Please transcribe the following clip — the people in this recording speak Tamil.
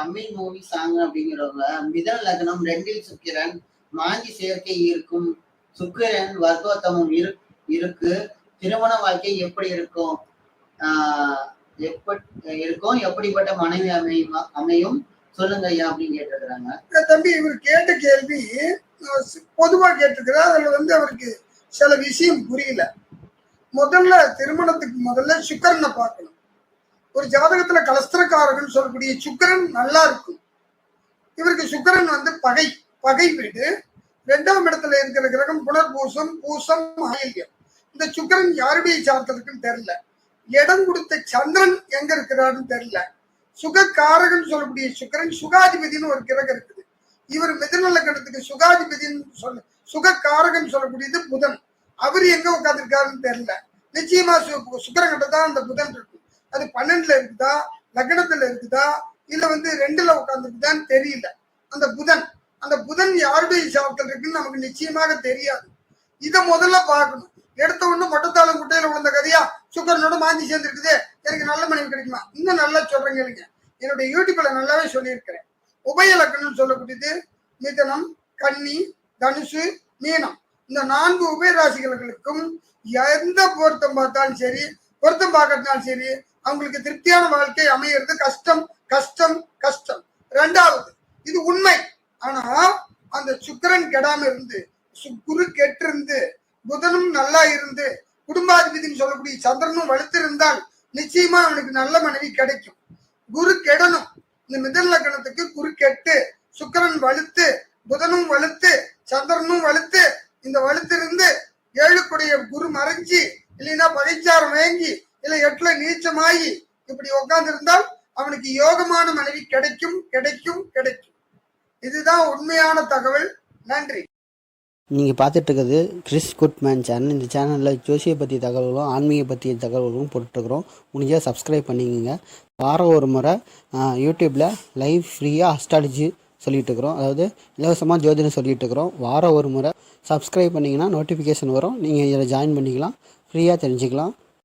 தமிழ் மூவி சாங் அப்படிங்கிறவங்க மிதன லக்னம் 2ல் சுக்கிரன் மாந்தி சேர்க்கை இருக்கும், சுக்கிரன் வர்க்கோத்தமம் இருக்கு, திருமண வாழ்க்கை எப்படி இருக்கும், எப்படிப்பட்ட மனைவி அமையும் சொல்லுங்க ஐயா அப்படின்னு கேட்டிருக்கிறாங்க. தம்பி இவர் கேட்ட கேள்வி பொதுவா கேட்டிருக்கிறார். அதுல அவருக்கு சில விஷயம் புரியல. முதல்ல திருமணத்துக்கு முதல்ல சுக்கிரனை பார்க்கணும். ஒரு ஜாதகத்துல கலஸ்திரக்காரகன் சொல்லக்கூடிய சுக்கிரன் நல்லா இருக்கும். இவருக்கு சுக்கிரன் பகை வீடு. 2ஆம் இடத்துல இருக்கிற கிரகம் புனர்பூசம், பூசம், ஆயில்யம். இந்த சுக்கிரன் யாருடைய சார்த்தலுக்குன்னு தெரியல. இடம் கொடுத்த சந்திரன் எங்க இருக்கிறாருன்னு தெரியல. சுகக்காரகன் சொல்லக்கூடிய சுக்கிரன் சுகாதிபதினு ஒரு கிரகம் இருக்குது. இவர் மிதுன லக்னத்துக்கு சுகாதிபதினு சுகக்காரகன் சொல்லக்கூடியது புதன். அவர் எங்க உட்காந்துருக்காருன்னு தெரியல. நிச்சயமா சுக்கிரன் தான் அந்த புதன் இருக்கு. அது 12ல இருக்குதா, லக்னத்துல இருக்குதா, இல்ல 2ல உட்காந்துருக்குதான்னு தெரியல. அந்த புதன் யாருடைய சார்த்தல் இருக்குன்னு நமக்கு நிச்சயமாக தெரியாது. இதை முதல்ல பார்க்கணும். எடுத்த உடனே மொட்டத்தாளம் குட்டையில விழுந்த கதையா சுக்கரனோட மாந்தி சேர்ந்து இருக்குது, எனக்கு நல்ல மனைவி கிடைக்குமா? இன்னும் நல்லா சொல்றேங்க. இல்லைங்க, என்னுடைய யூடியூப்ல நல்லாவே சொல்லியிருக்கிறேன். உபய லக்னம் சொல்லக்கூடியது மிதனம், கன்னி, தனுசு, மீனம். இந்த 4 உபயராசிகளுக்கும் எந்த பொருத்தம் பார்த்தாலும் சரி, பொருத்தம் பார்க்கறதுனாலும் சரி, அவங்களுக்கு திருப்தியான வாழ்க்கை அமையிறது கஷ்டம் கஷ்டம் கஷ்டம். 2வது இது உண்மை. ஆனா அந்த சுக்கிரன் கெடாம இருந்து, குரு கெட்டு இருந்து, புதனும் நல்லா இருந்து, குடும்பாதிபதினு சொல்லக்கூடிய சந்திரனும் வலுத்து இருந்தால் நிச்சயமா அவனுக்கு நல்ல மனைவி கிடைக்கும். குரு கெடணும். இந்த மிதன லக்னத்துக்கு குரு கெட்டு, சுக்கிரன் வலுத்து, புதனும் வலுத்து, சந்திரனும் வலுத்து, இந்த வலுத்து இருந்து 7க்குடைய குரு மறைஞ்சி, இல்லைன்னா பகைச்சாரம் வாங்கி, இல்ல 8ல நீச்சமாகி இப்படி உட்கார்ந்து இருந்தால் அவனுக்கு யோகமான மனைவி கிடைக்கும் கிடைக்கும் கிடைக்கும். இதுதான் உண்மையான தகவல். நன்றி. நீங்கள் பார்த்துட்டு இருக்கிறது கிறிஸ் குட்மேன் சேனல். இந்த சேனலில் ஜோசியை பற்றிய தகவல்களும் ஆன்மீக பற்றிய தகவல்களும் போட்டுருக்குறோம். முடிஞ்சால் சப்ஸ்கிரைப் பண்ணிக்கோங்க. வாரம் ஒரு முறை யூடியூப்பில் லைவ் ஃப்ரீயாக அஸ்ட்ராலஜி சொல்லிகிட்டு இருக்கிறோம். அதாவது இலவசமாக ஜோதிடம் சொல்லிகிட்டு இருக்கிறோம். வாரம் ஒரு முறை சப்ஸ்கிரைப் பண்ணிங்கன்னா நோட்டிஃபிகேஷன் வரும். நீங்கள் இதில் ஜாயின் பண்ணிக்கலாம், ஃப்ரீயாக தெரிஞ்சுக்கலாம்.